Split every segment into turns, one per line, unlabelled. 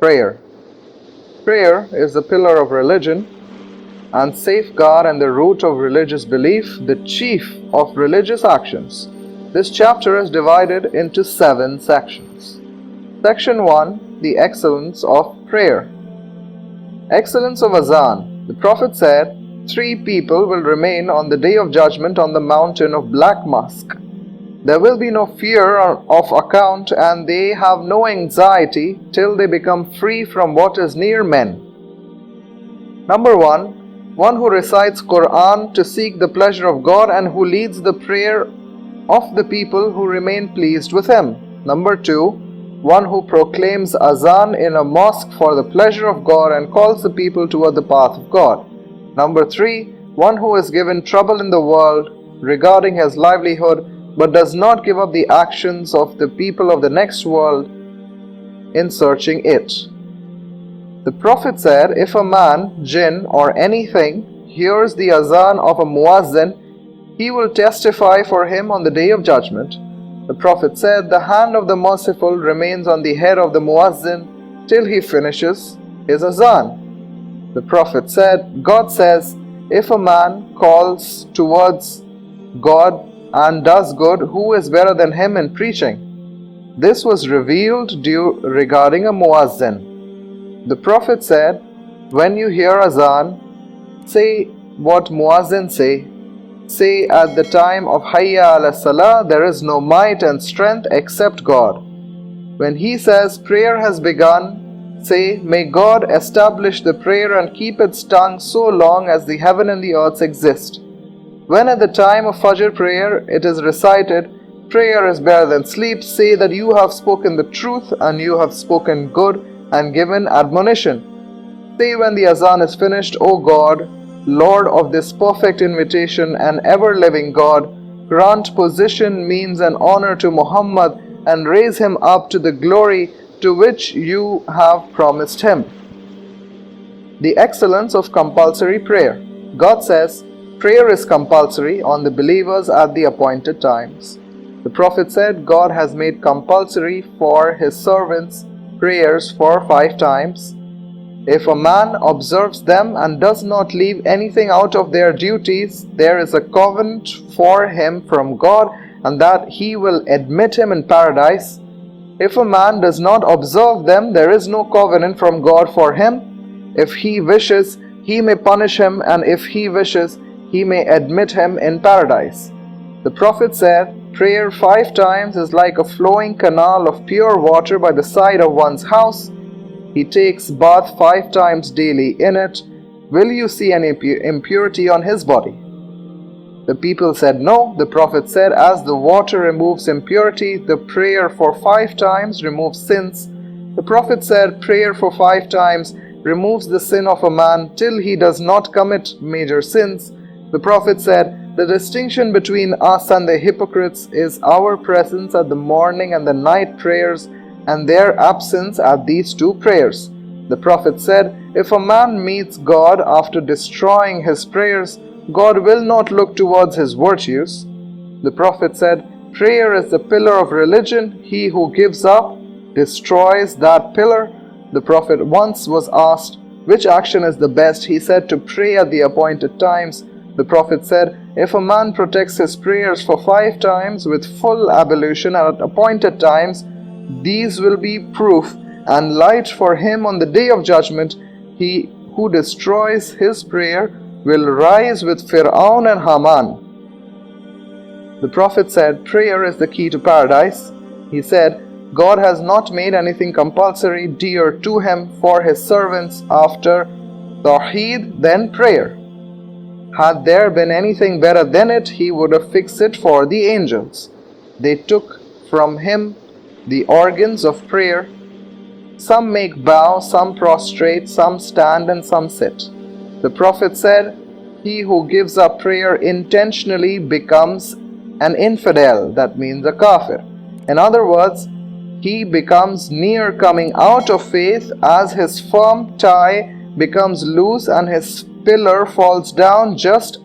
Prayer. Prayer is the pillar of religion and safeguard and the root of religious belief, the chief of religious actions. This chapter is divided into 7 sections. Section 1, the excellence of prayer. Excellence of Azan. The Prophet said, 3 people will remain on the day of judgment on the mountain of black musk. There will be no fear of account, and they have no anxiety till they become free from what is near men. Number 1, one who recites Quran to seek the pleasure of God and who leads the prayer of the people who remain pleased with him. Number 2, one who proclaims Azan in a mosque for the pleasure of God and calls the people toward the path of God. Number 3, one who is given trouble in the world regarding his livelihood but does not give up the actions of the people of the next world in searching it. The Prophet said, if a man, jinn or anything hears the azan of a muazzin, he will testify for him on the day of judgment. The Prophet said, the hand of the merciful remains on the head of the muazzin till he finishes his azan. The Prophet said, God says, if a man calls towards God and does good, who is better than him in preaching? This was revealed regarding a muazzin. The Prophet said, when you hear azan, say what muazzin say at the time of Hayya ala Salah, there is no might and strength except God. When he says prayer has begun, say, may God establish the prayer and keep its tongue so long as the heaven and the earth exist. When at the time of Fajr prayer it is recited, prayer is better than sleep, say that you have spoken the truth and you have spoken good and given admonition. Say when the azan is finished, O God, Lord of this perfect invitation and ever-living God, grant position, means and honor to Muhammad and raise him up to the glory to which you have promised him. The excellence of compulsory prayer. God says, prayer is compulsory on the believers at the appointed times. The Prophet said, God has made compulsory for his servants prayers for 5 times. If a man observes them and does not leave anything out of their duties, there is a covenant for him from God, and that he will admit him in paradise. If a man does not observe them, there is no covenant from God for him. If he wishes, he may punish him, and if he wishes, he may admit him in paradise. The Prophet said, prayer 5 times is like a flowing canal of pure water by the side of one's house. He takes bath 5 times daily in it. Will you see any impurity on his body? The people said no. The Prophet said, as the water removes impurity, the prayer for 5 times removes sins. The Prophet said, prayer for 5 times removes the sin of a man till he does not commit major sins. The Prophet said, the distinction between us and the hypocrites is our presence at the morning and the night prayers and their absence at these 2 prayers. The Prophet said, if a man meets God after destroying his prayers, God will not look towards his virtues. The Prophet said, prayer is the pillar of religion. He who gives up destroys that pillar. The Prophet once was asked, which action is the best? He said, to pray at the appointed times. The Prophet said, if a man protects his prayers for 5 times with full ablution at appointed times, these will be proof and light for him on the day of judgment. He who destroys his prayer will rise with Fir'aun and Haman. The Prophet said, prayer is the key to paradise. He said, God has not made anything compulsory dear to him for his servants after Tawheed than prayer. Had there been anything better than it, he would have fixed it for the angels. They took from him the organs of prayer. Some make bow, some prostrate, some stand, and some sit. The Prophet said, he who gives up prayer intentionally becomes an infidel, that means a kafir. In other words, he becomes near coming out of faith as his firm tie becomes loose and his pillar falls down, just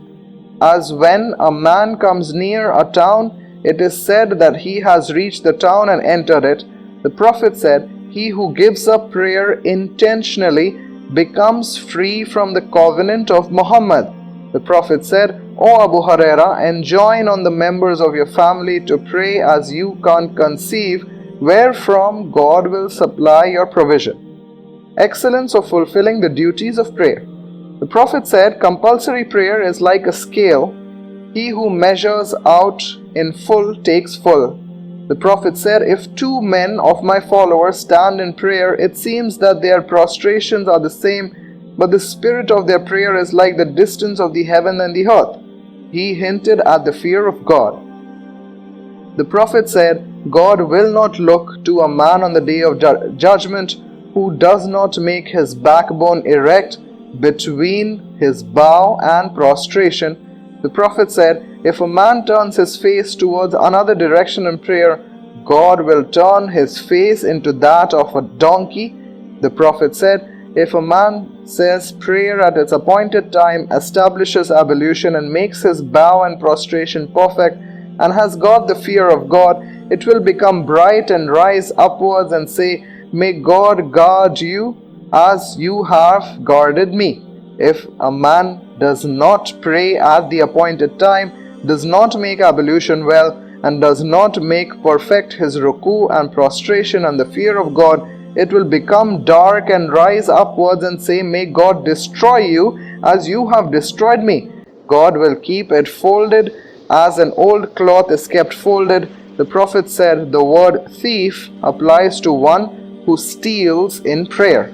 as when a man comes near a town, it is said that he has reached the town and entered it. The Prophet said, he who gives up prayer intentionally becomes free from the covenant of Muhammad. The Prophet said, O Abu Huraira, enjoin on the members of your family to pray as you can't conceive, wherefrom God will supply your provision. Excellence of fulfilling the duties of prayer. The Prophet said, compulsory prayer is like a scale. He who measures out in full takes full. The Prophet said, if two men of my followers stand in prayer, it seems that their prostrations are the same, but the spirit of their prayer is like the distance of the heaven and the earth. He hinted at the fear of God. The Prophet said, God will not look to a man on the day of judgment who does not make his backbone erect between his bow and prostration. The Prophet said, if a man turns his face towards another direction in prayer, God will turn his face into that of a donkey. The Prophet said, if a man says prayer at its appointed time, establishes ablution and makes his bow and prostration perfect, and has got the fear of God, it will become bright and rise upwards and say, may God guard you as you have guarded me. If a man does not pray at the appointed time, does not make ablution well, and does not make perfect his ruku and prostration and the fear of God, it will become dark and rise upwards and say, may God destroy you as you have destroyed me. God will keep it folded as an old cloth is kept folded. The Prophet said, the word thief applies to one who steals in prayer.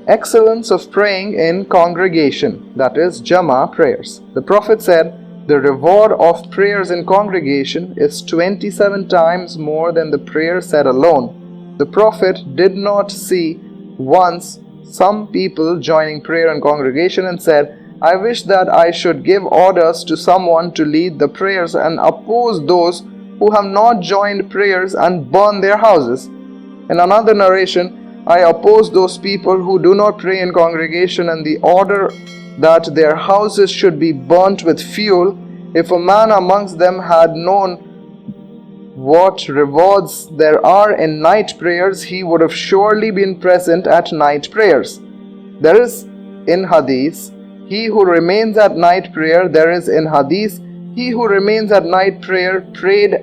Excellence of praying in congregation, that is Jama prayers. The Prophet said, the reward of prayers in congregation is 27 times more than the prayer said alone. The Prophet did not see once some people joining prayer in congregation and said, I wish that I should give orders to someone to lead the prayers and oppose those who have not joined prayers and burn their houses. In another narration, I oppose those people who do not pray in congregation and the order that their houses should be burnt with fuel. If a man amongst them had known what rewards there are in night prayers, he would have surely been present at night prayers. There is in hadith, he who remains at night prayer, there is in hadith, he who remains at night prayer prayed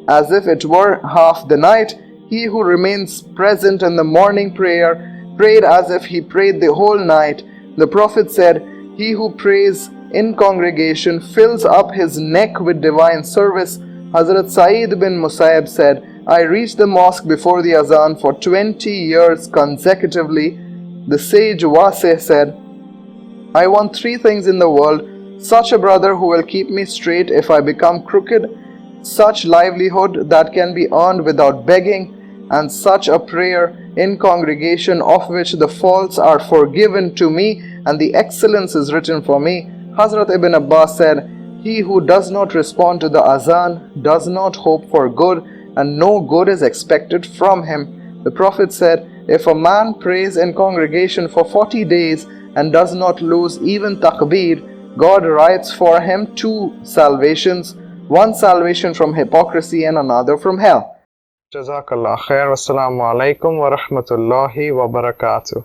as if it were half the night. He who remains present in the morning prayer prayed as if he prayed the whole night. The Prophet said, he who prays in congregation fills up his neck with divine service. Hazrat Sa'id bin Musayyib said, I reached the mosque before the azan for 20 years consecutively. The sage Wasih said, I want 3 things in the world: such a brother who will keep me straight if I become crooked, such livelihood that can be earned without begging, and such a prayer in congregation of which the faults are forgiven to me and the excellence is written for me. Hazrat Ibn Abbas said, he who does not respond to the azan does not hope for good, and no good is expected from him. The Prophet said, if a man prays in congregation for 40 days and does not lose even takbir, God writes for him 2 salvations, one salvation from hypocrisy and another from hell. Jazakallah khair. Wassalamu alaikum wa rahmatullahi wa barakatuh.